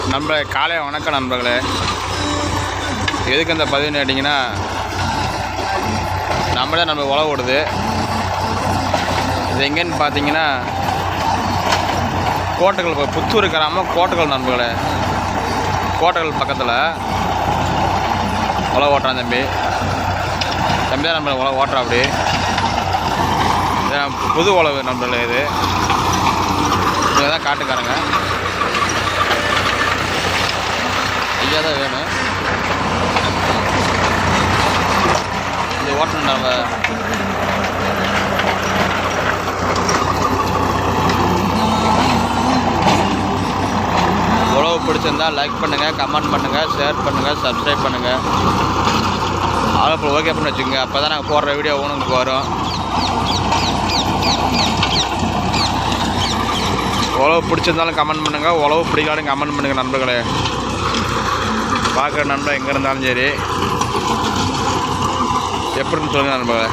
நம்ம காலை வணக்கம் நண்பர்களே. எதுக்கு இந்த பதிவுன்னு கேட்டிங்கன்னா, நம்மளே நம்ம உழவு விடுது. இது எங்கேன்னு பார்த்தீங்கன்னா, கோட்டைகள் புத்தூர் கிராமம் கோட்டைகள் நண்பர்களே. கோட்டைகள் பக்கத்தில் உழவு ஓட்டுறான் தம்பி தான் நம்ம உழவு ஓட்டுறா. அப்படி புது உழவு நண்பர்களே. இது இங்கே தான் காட்டுக்காரங்க ஐயா தான் வேணும். இது ஓட்டணும் நம்ம. உழவு பிடிச்சிருந்தா லைக் பண்ணுங்கள், கமெண்ட் பண்ணுங்கள், ஷேர் பண்ணுங்கள், சப்ஸ்கிரைப் பண்ணுங்கள். ஆளுப்புல ஓகே பண்ணி வச்சுக்கோங்க. அப்போ தான் நாங்கள் போடுற வீடியோ உங்களுக்கு வரும். உழவு பிடிச்சிருந்தாலும் கமெண்ட் பண்ணுங்கள், உழவு பிடிக்காலும் கமெண்ட் பண்ணுங்கள் நண்பர்களே. பார்க்குற நண்பர் எங்கே இருந்தாலும் சரி எப்படின்னு சொல்லுங்கள் நண்பர்களே.